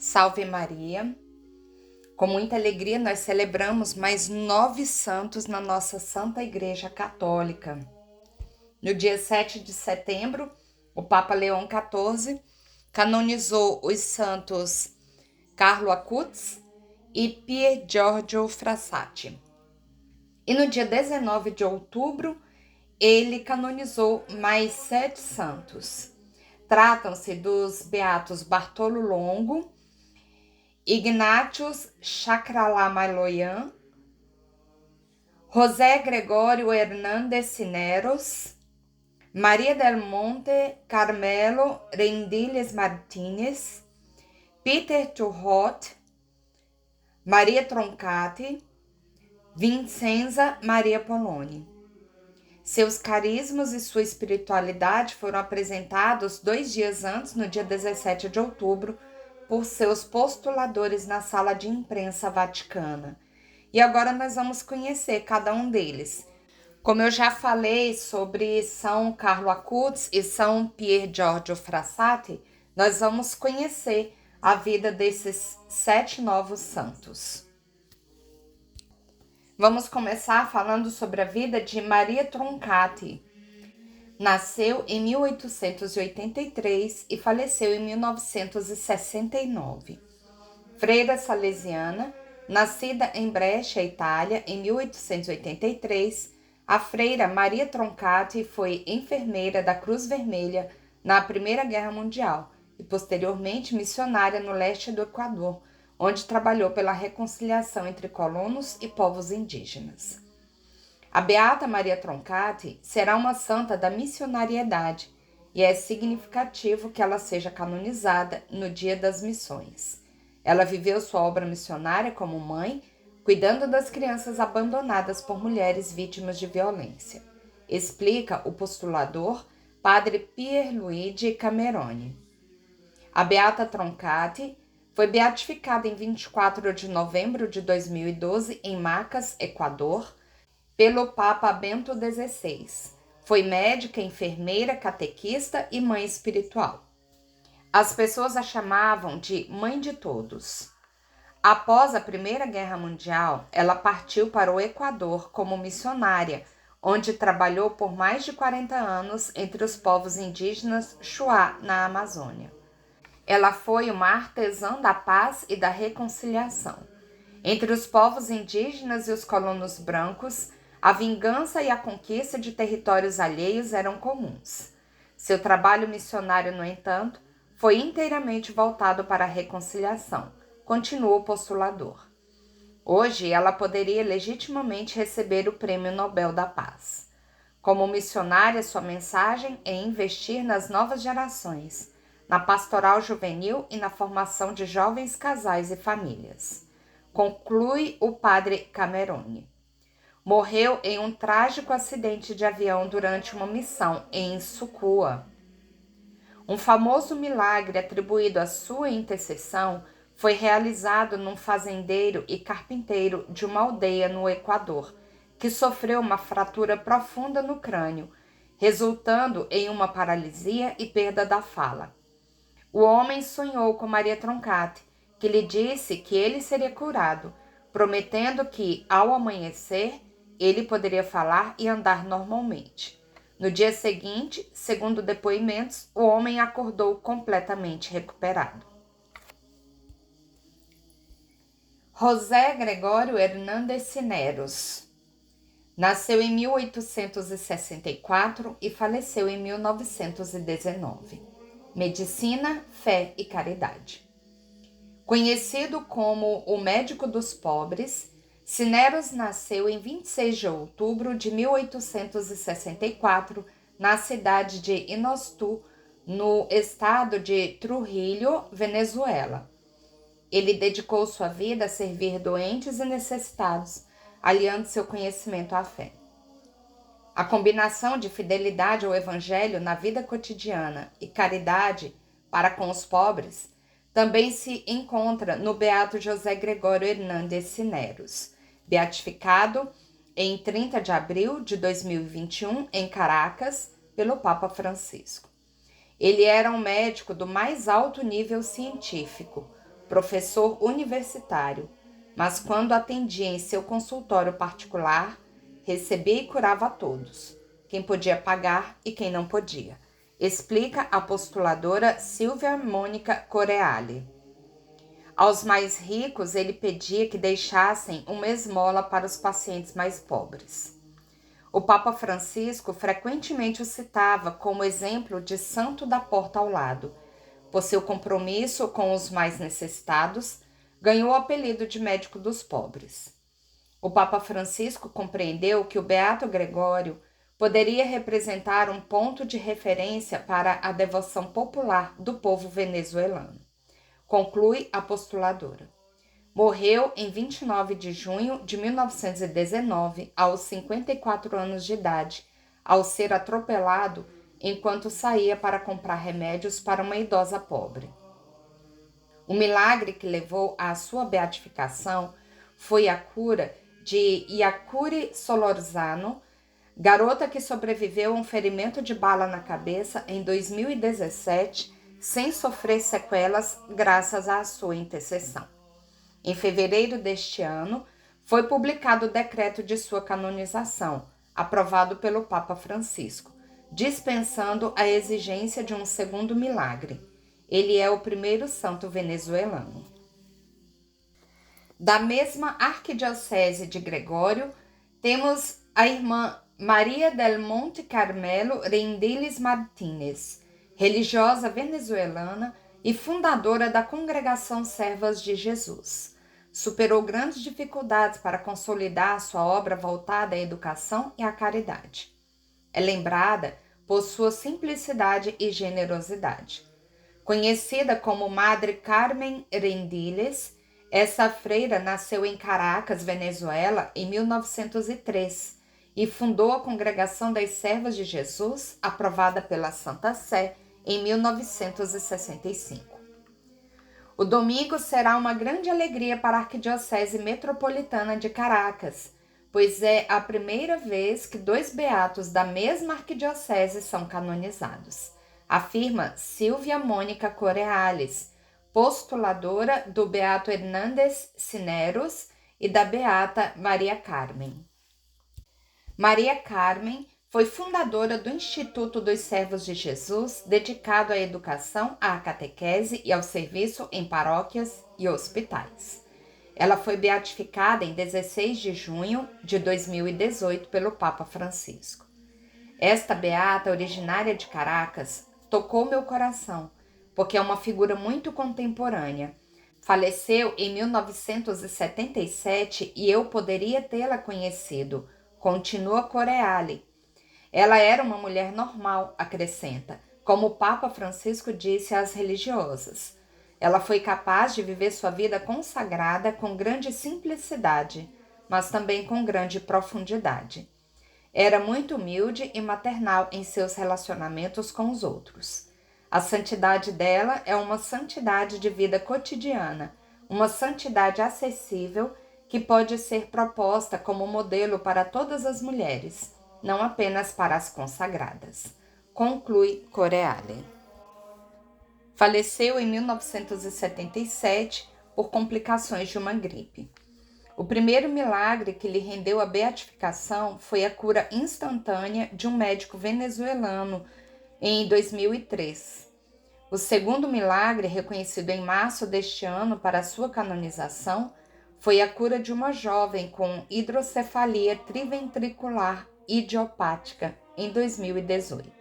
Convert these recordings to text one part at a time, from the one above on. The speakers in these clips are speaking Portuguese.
Salve Maria! Com muita alegria nós celebramos mais 9 santos na nossa Santa Igreja Católica. No dia 7 de setembro, o Papa Leão XIV canonizou os santos Carlo Acutis e Pier Giorgio Frassati. E no dia 19 de outubro, ele canonizou mais 7 santos. Tratam-se dos beatos Bartolo Longo, Ignatius Chakralamaloyan, José Gregório Hernández Cisneros, Maria del Monte Carmelo Rendiles Martínez, Peter Turrot, Maria Troncati, Vincenza Maria Poloni. Seus carismas e sua espiritualidade foram apresentados 2 dias antes, no dia 17 de outubro, por seus postuladores na sala de imprensa vaticana. E agora nós vamos conhecer cada um deles. Como eu já falei sobre São Carlo Acutis e São Pier Giorgio Frassati, nós vamos conhecer a vida desses 7 novos santos. Vamos começar falando sobre a vida de Maria Troncati. Nasceu em 1883 e faleceu em 1969. Freira salesiana, nascida em Brescia, Itália, em 1883, a freira Maria Troncati foi enfermeira da Cruz Vermelha na Primeira Guerra Mundial e posteriormente missionária no leste do Equador, onde trabalhou pela reconciliação entre colonos e povos indígenas. A Beata Maria Troncati será uma santa da missionariedade e é significativo que ela seja canonizada no Dia das Missões. Ela viveu sua obra missionária como mãe, cuidando das crianças abandonadas por mulheres vítimas de violência, explica o postulador Padre Pierluigi Cameroni. A Beata Troncati foi beatificada em 24 de novembro de 2012 em Macas, Equador, pelo Papa Bento XVI. Foi médica, enfermeira, catequista e mãe espiritual. As pessoas a chamavam de Mãe de Todos. Após a Primeira Guerra Mundial, ela partiu para o Equador como missionária, onde trabalhou por mais de 40 anos entre os povos indígenas Shuar, na Amazônia. Ela foi uma artesã da paz e da reconciliação. Entre os povos indígenas e os colonos brancos, a vingança e a conquista de territórios alheios eram comuns. Seu trabalho missionário, no entanto, foi inteiramente voltado para a reconciliação, continua o postulador. Hoje, ela poderia legitimamente receber o Prêmio Nobel da Paz. Como missionária, sua mensagem é investir nas novas gerações, na pastoral juvenil e na formação de jovens casais e famílias. Conclui o padre Cameroni. Morreu em um trágico acidente de avião durante uma missão em Sucua. Um famoso milagre atribuído à sua intercessão foi realizado num fazendeiro e carpinteiro de uma aldeia no Equador, que sofreu uma fratura profunda no crânio, resultando em uma paralisia e perda da fala. O homem sonhou com Maria Troncati, que lhe disse que ele seria curado, prometendo que, ao amanhecer, ele poderia falar e andar normalmente. No dia seguinte, segundo depoimentos, o homem acordou completamente recuperado. José Gregório Hernández Cisneros nasceu em 1864 e faleceu em 1919. Medicina, fé e caridade. Conhecido como o médico dos pobres, Cisneros nasceu em 26 de outubro de 1864 na cidade de Inostú, no estado de Trujillo, Venezuela. Ele dedicou sua vida a servir doentes e necessitados, aliando seu conhecimento à fé. A combinação de fidelidade ao Evangelho na vida cotidiana e caridade para com os pobres também se encontra no beato José Gregório Hernández Cisneros, beatificado em 30 de abril de 2021 em Caracas pelo Papa Francisco. Ele era um médico do mais alto nível científico, professor universitário, mas quando atendia em seu consultório particular, recebia e curava a todos, quem podia pagar e quem não podia, explica a postuladora Silvia Mônica Coreale. Aos mais ricos, ele pedia que deixassem uma esmola para os pacientes mais pobres. O Papa Francisco frequentemente o citava como exemplo de santo da porta ao lado. Por seu compromisso com os mais necessitados, ganhou o apelido de médico dos pobres. O Papa Francisco compreendeu que o Beato Gregório poderia representar um ponto de referência para a devoção popular do povo venezuelano. Conclui a postuladora. Morreu em 29 de junho de 1919, aos 54 anos de idade, ao ser atropelado enquanto saía para comprar remédios para uma idosa pobre. O milagre que levou à sua beatificação foi a cura de Yakuri Solorzano, garota que sobreviveu a um ferimento de bala na cabeça em 2017, sem sofrer sequelas graças à sua intercessão. Em fevereiro deste ano, foi publicado o decreto de sua canonização, aprovado pelo Papa Francisco, dispensando a exigência de um segundo milagre. Ele é o primeiro santo venezuelano. Da mesma arquidiocese de Gregório, temos a irmã Maria del Monte Carmelo Rendiles Martínez, religiosa venezuelana e fundadora da Congregação Servas de Jesus. Superou grandes dificuldades para consolidar sua obra voltada à educação e à caridade. É lembrada por sua simplicidade e generosidade. Conhecida como Madre Carmen Rendiles, essa freira nasceu em Caracas, Venezuela, em 1903 e fundou a Congregação das Servas de Jesus, aprovada pela Santa Sé, em 1965. O domingo será uma grande alegria para a Arquidiocese Metropolitana de Caracas, pois é a primeira vez que 2 beatos da mesma arquidiocese são canonizados, afirma Silvia Mônica Coreales, postuladora do Beato Hernández Cisneros e da Beata Maria Carmen. Maria Carmen foi fundadora do Instituto dos Servos de Jesus, dedicado à educação, à catequese e ao serviço em paróquias e hospitais. Ela foi beatificada em 16 de junho de 2018 pelo Papa Francisco. Esta beata, originária de Caracas, tocou meu coração, porque é uma figura muito contemporânea. Faleceu em 1977 e eu poderia tê-la conhecido, continua Coreale. Ela era uma mulher normal, acrescenta, como o Papa Francisco disse às religiosas. Ela foi capaz de viver sua vida consagrada com grande simplicidade, mas também com grande profundidade. Era muito humilde e maternal em seus relacionamentos com os outros. A santidade dela é uma santidade de vida cotidiana, uma santidade acessível que pode ser proposta como modelo para todas as mulheres, não apenas para as consagradas. Conclui Coreale. Faleceu em 1977 por complicações de uma gripe. O primeiro milagre que lhe rendeu a beatificação foi a cura instantânea de um médico venezuelano em 2003. O segundo milagre, reconhecido em março deste ano para sua canonização, foi a cura de uma jovem com hidrocefalia triventricular idiopática em 2018.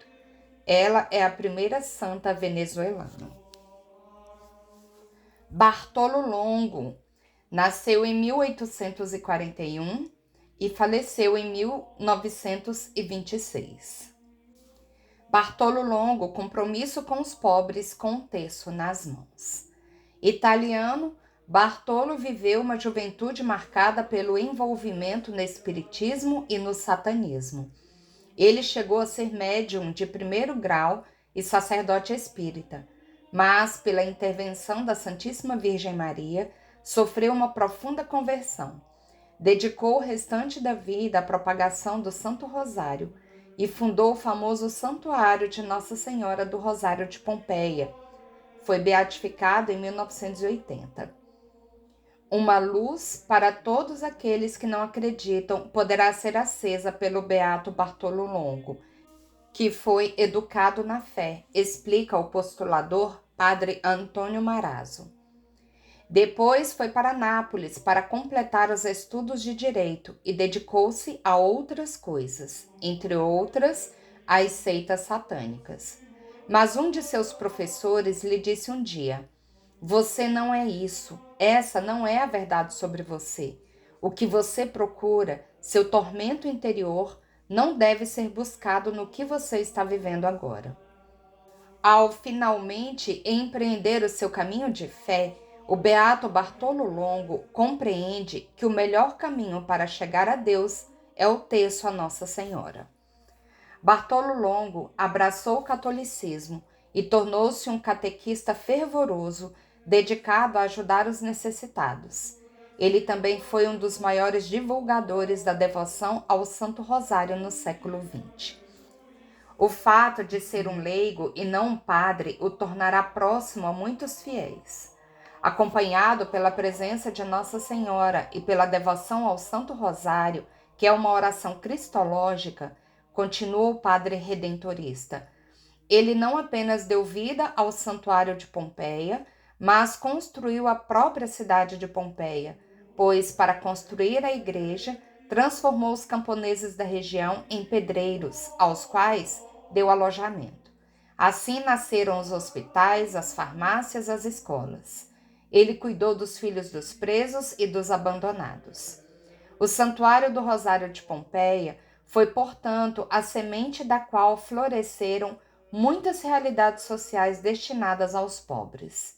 Ela é a primeira santa venezuelana. Bartolo Longo nasceu em 1841 e faleceu em 1926. Bartolo Longo, compromisso com os pobres com um terço nas mãos. Italiano, Bartolo viveu uma juventude marcada pelo envolvimento no espiritismo e no satanismo. Ele chegou a ser médium de 1º grau e sacerdote espírita, mas, pela intervenção da Santíssima Virgem Maria, sofreu uma profunda conversão. Dedicou o restante da vida à propagação do Santo Rosário e fundou o famoso Santuário de Nossa Senhora do Rosário de Pompeia. Foi beatificado em 1980. Uma luz para todos aqueles que não acreditam poderá ser acesa pelo beato Bartolo Longo, que foi educado na fé, explica o postulador Padre Antônio Marazzo. Depois foi para Nápoles para completar os estudos de direito e dedicou-se a outras coisas, entre outras, às seitas satânicas. Mas um de seus professores lhe disse um dia: "Você não é isso, essa não é a verdade sobre você. O que você procura, seu tormento interior, não deve ser buscado no que você está vivendo agora." Ao finalmente empreender o seu caminho de fé, o beato Bartolo Longo compreende que o melhor caminho para chegar a Deus é o terço a Nossa Senhora. Bartolo Longo abraçou o catolicismo e tornou-se um catequista fervoroso, dedicado a ajudar os necessitados. Ele também foi um dos maiores divulgadores da devoção ao Santo Rosário no século XX. O fato de ser um leigo e não um padre o tornará próximo a muitos fiéis. Acompanhado pela presença de Nossa Senhora e pela devoção ao Santo Rosário, que é uma oração cristológica, continua o padre redentorista. Ele não apenas deu vida ao santuário de Pompeia, mas construiu a própria cidade de Pompeia, pois, para construir a igreja, transformou os camponeses da região em pedreiros, aos quais deu alojamento. Assim nasceram os hospitais, as farmácias, as escolas. Ele cuidou dos filhos dos presos e dos abandonados. O Santuário do Rosário de Pompeia foi, portanto, a semente da qual floresceram muitas realidades sociais destinadas aos pobres.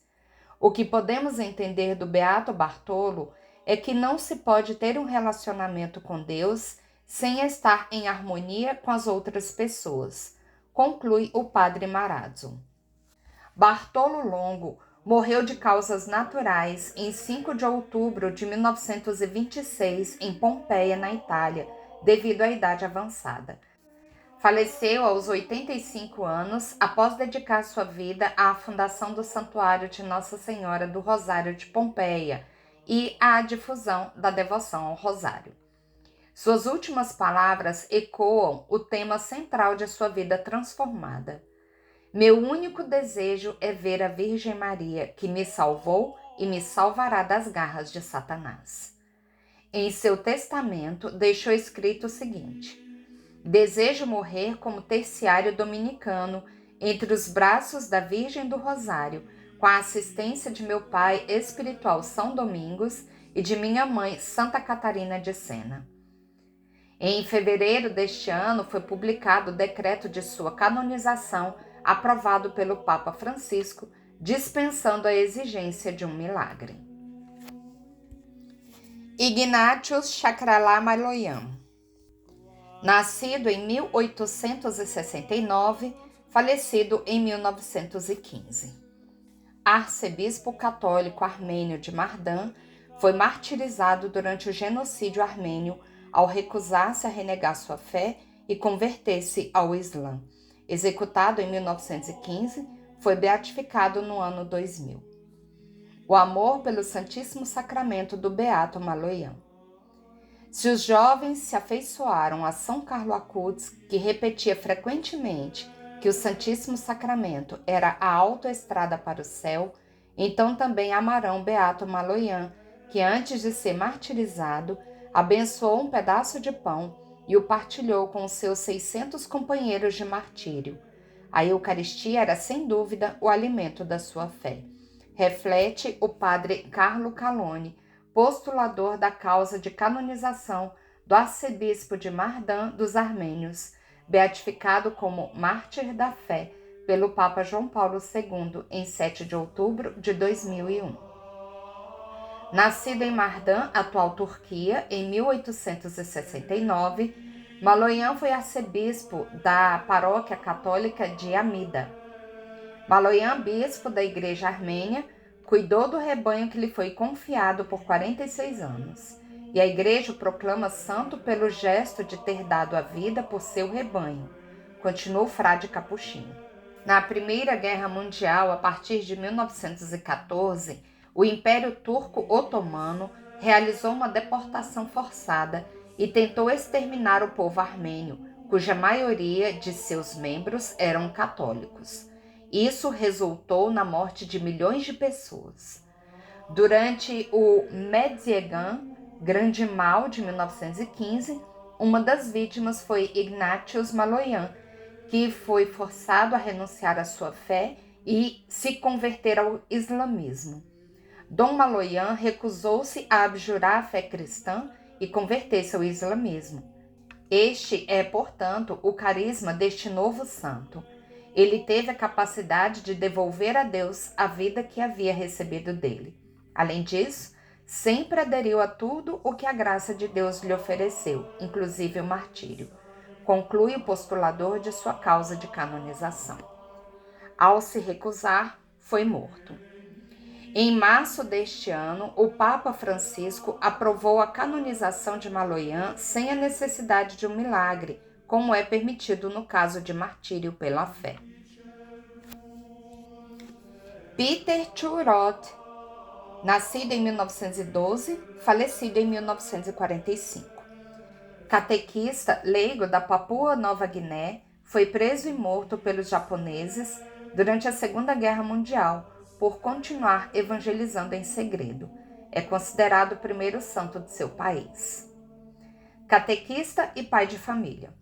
O que podemos entender do Beato Bartolo é que não se pode ter um relacionamento com Deus sem estar em harmonia com as outras pessoas, conclui o padre Marazzo. Bartolo Longo morreu de causas naturais em 5 de outubro de 1926 em Pompeia, na Itália, devido à idade avançada. Faleceu aos 85 anos após dedicar sua vida à fundação do Santuário de Nossa Senhora do Rosário de Pompeia e à difusão da devoção ao Rosário. Suas últimas palavras ecoam o tema central de sua vida transformada. Meu único desejo é ver a Virgem Maria, que me salvou e me salvará das garras de Satanás. Em seu testamento, deixou escrito o seguinte: desejo morrer como terciário dominicano entre os braços da Virgem do Rosário, com a assistência de meu pai espiritual São Domingos e de minha mãe Santa Catarina de Sena. Em fevereiro deste ano foi publicado o decreto de sua canonização, aprovado pelo Papa Francisco, dispensando a exigência de um milagre. Ignatius Chakrala-Maloyan. Nascido em 1869, falecido em 1915. Arcebispo católico armênio de Mardan, foi martirizado durante o genocídio armênio ao recusar-se a renegar sua fé e converter-se ao Islã. Executado em 1915, foi beatificado no ano 2000. O amor pelo Santíssimo Sacramento do Beato Maloyan. Se os jovens se afeiçoaram a São Carlo Acutis, que repetia frequentemente que o Santíssimo Sacramento era a autoestrada para o céu, então também amarão Beato Maloyan, que antes de ser martirizado, abençoou um pedaço de pão e o partilhou com os seus 600 companheiros de martírio. A Eucaristia era, sem dúvida, o alimento da sua fé. Reflete o padre Carlo Calone, postulador da causa de canonização do arcebispo de Mardan dos armênios, beatificado como mártir da fé pelo Papa João Paulo II em 7 de outubro de 2001. Nascido em Mardan, atual Turquia, em 1869, Maloyan foi arcebispo da paróquia católica de Amida. Maloyan, bispo da Igreja Armênia, cuidou do rebanho que lhe foi confiado por 46 anos, e a Igreja o proclama santo pelo gesto de ter dado a vida por seu rebanho, continuou o frade capuchinho. Na Primeira Guerra Mundial, a partir de 1914, o Império Turco-Otomano realizou uma deportação forçada e tentou exterminar o povo armênio, cuja maioria de seus membros eram católicos. Isso resultou na morte de milhões de pessoas. Durante o Medziegan, Grande Mal de 1915, uma das vítimas foi Ignatius Maloyan, que foi forçado a renunciar à sua fé e se converter ao islamismo. Dom Maloyan recusou-se a abjurar a fé cristã e converter-se ao islamismo. Este é, portanto, o carisma deste novo santo. Ele teve a capacidade de devolver a Deus a vida que havia recebido dele. Além disso, sempre aderiu a tudo o que a graça de Deus lhe ofereceu, inclusive o martírio. Conclui o postulador de sua causa de canonização. Ao se recusar, foi morto. Em março deste ano, o Papa Francisco aprovou a canonização de Maloyan sem a necessidade de um milagre, como é permitido no caso de martírio pela fé. Peter Turot, nascido em 1912, falecido em 1945. Catequista leigo da Papua Nova Guiné, foi preso e morto pelos japoneses durante a Segunda Guerra Mundial por continuar evangelizando em segredo. É considerado o primeiro santo de seu país. Catequista e pai de família.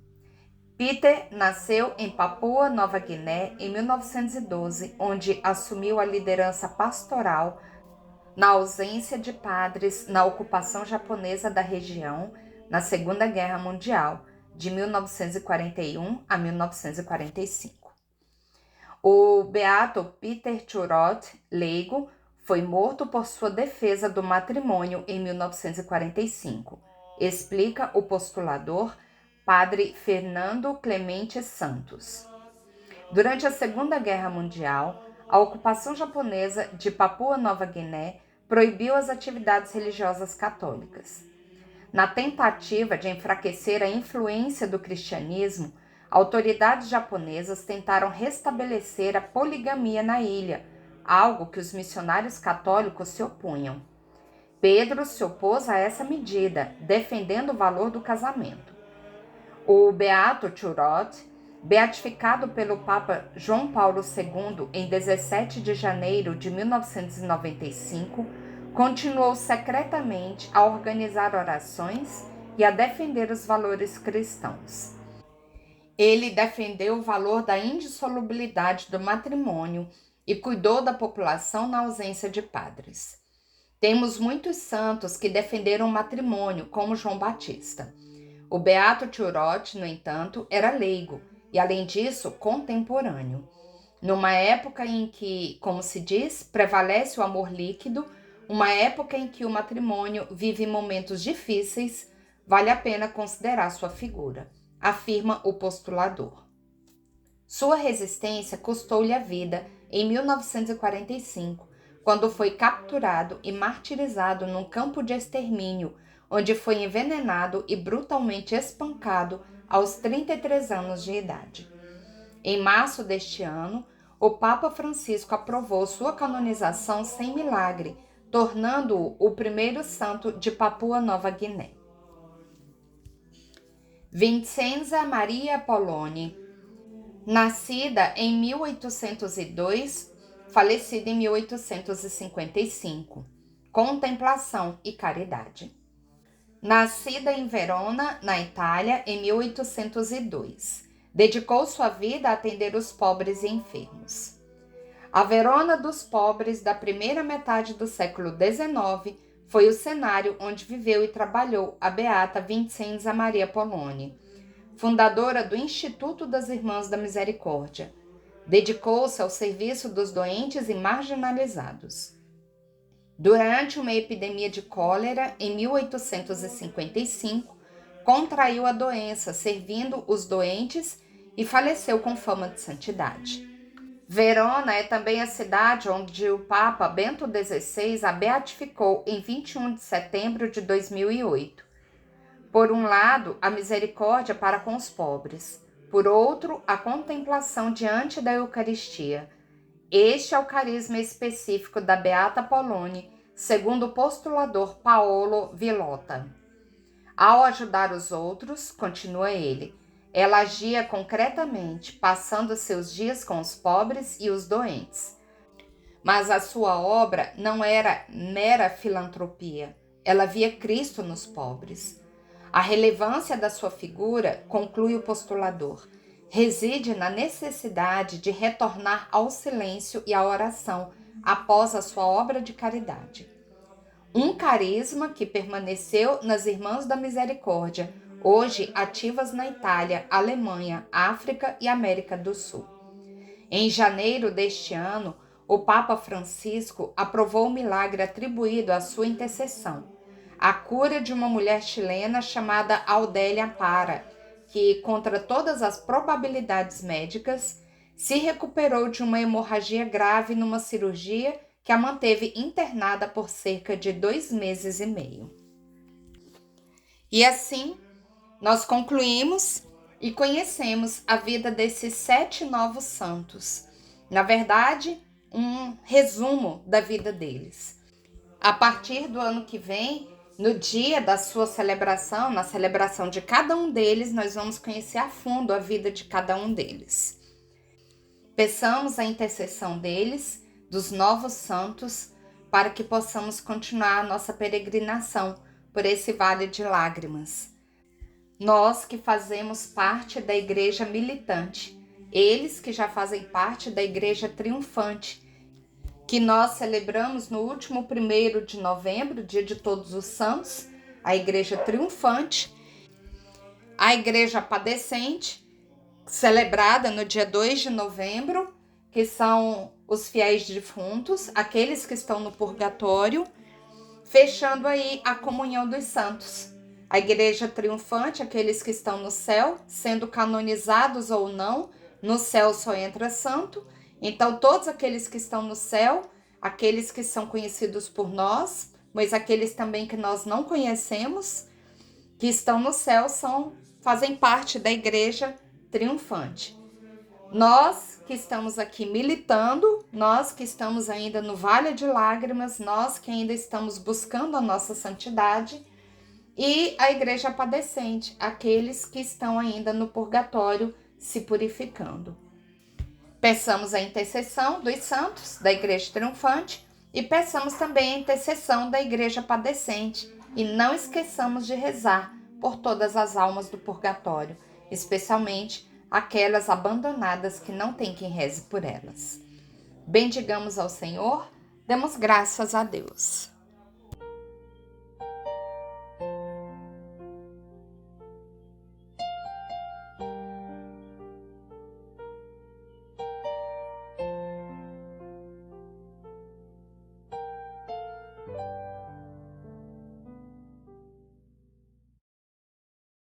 Peter nasceu em Papua Nova Guiné em 1912, onde assumiu a liderança pastoral na ausência de padres na ocupação japonesa da região na Segunda Guerra Mundial, de 1941 a 1945. O beato Peter Turot, leigo, foi morto por sua defesa do matrimônio em 1945, explica o postulador Padre Fernando Clemente Santos. Durante a Segunda Guerra Mundial, a ocupação japonesa de Papua Nova Guiné proibiu as atividades religiosas católicas. Na tentativa de enfraquecer a influência do cristianismo, autoridades japonesas tentaram restabelecer a poligamia na ilha, algo que os missionários católicos se opunham. Pedro se opôs a essa medida, defendendo o valor do casamento. O beato Turot, beatificado pelo Papa João Paulo II em 17 de janeiro de 1995, continuou secretamente a organizar orações e a defender os valores cristãos. Ele defendeu o valor da indissolubilidade do matrimônio e cuidou da população na ausência de padres. Temos muitos santos que defenderam o matrimônio, como João Batista. O beato Turot, no entanto, era leigo e, além disso, contemporâneo. Numa época em que, como se diz, prevalece o amor líquido, uma época em que o matrimônio vive momentos difíceis, vale a pena considerar sua figura, afirma o postulador. Sua resistência custou-lhe a vida em 1945, quando foi capturado e martirizado num campo de extermínio, onde foi envenenado e brutalmente espancado aos 33 anos de idade. Em março deste ano, o Papa Francisco aprovou sua canonização sem milagre, tornando-o o primeiro santo de Papua Nova Guiné. Vincenza Maria Poloni, nascida em 1802, falecida em 1855. Contemplação e caridade. Nascida em Verona, na Itália, em 1802. Dedicou sua vida a atender os pobres e enfermos. A Verona dos pobres da primeira metade do século XIX foi o cenário onde viveu e trabalhou a beata Vincenza Maria Poloni, fundadora do Instituto das Irmãs da Misericórdia. Dedicou-se ao serviço dos doentes e marginalizados. Durante uma epidemia de cólera, em 1855, contraiu a doença, servindo os doentes e faleceu com fama de santidade. Verona é também a cidade onde o Papa Bento XVI a beatificou em 21 de setembro de 2008. Por um lado, a misericórdia para com os pobres. Por outro, a contemplação diante da Eucaristia. Este é o carisma específico da Beata Poloni, segundo o postulador Paolo Villota. Ao ajudar os outros, continua ele, ela agia concretamente, passando seus dias com os pobres e os doentes. Mas a sua obra não era mera filantropia, ela via Cristo nos pobres. A relevância da sua figura, conclui o postulador, reside na necessidade de retornar ao silêncio e à oração após a sua obra de caridade. Um carisma que permaneceu nas Irmãs da Misericórdia, hoje ativas na Itália, Alemanha, África e América do Sul. Em janeiro deste ano, o Papa Francisco aprovou o milagre atribuído à sua intercessão, a cura de uma mulher chilena chamada Audélia Para, que, contra todas as probabilidades médicas, se recuperou de uma hemorragia grave numa cirurgia que a manteve internada por cerca de 2 meses e meio. E assim, nós concluímos e conhecemos a vida desses 7 novos santos. Na verdade, um resumo da vida deles. A partir do ano que vem, no dia da sua celebração, na celebração de cada um deles, nós vamos conhecer a fundo a vida de cada um deles. Peçamos a intercessão deles, dos novos santos, para que possamos continuar a nossa peregrinação por esse vale de lágrimas. Nós que fazemos parte da igreja militante, eles que já fazem parte da igreja triunfante, que nós celebramos no último 1º de novembro, dia de Todos os Santos, a igreja triunfante, a igreja padecente, celebrada no dia 2 de novembro, que são os fiéis defuntos, aqueles que estão no purgatório, fechando aí a comunhão dos santos. A igreja triunfante, aqueles que estão no céu, sendo canonizados ou não, no céu só entra santo. Então, todos aqueles que estão no céu, aqueles que são conhecidos por nós, mas aqueles também que nós não conhecemos, que estão no céu, fazem parte da igreja triunfante. Nós que estamos aqui militando, nós que estamos ainda no vale de lágrimas, nós que ainda estamos buscando a nossa santidade, e a igreja padecente, aqueles que estão ainda no purgatório se purificando. Peçamos a intercessão dos santos da igreja triunfante e peçamos também a intercessão da igreja padecente. E não esqueçamos de rezar por todas as almas do purgatório, especialmente aquelas abandonadas que não tem quem reze por elas. Bendigamos ao Senhor, demos graças a Deus.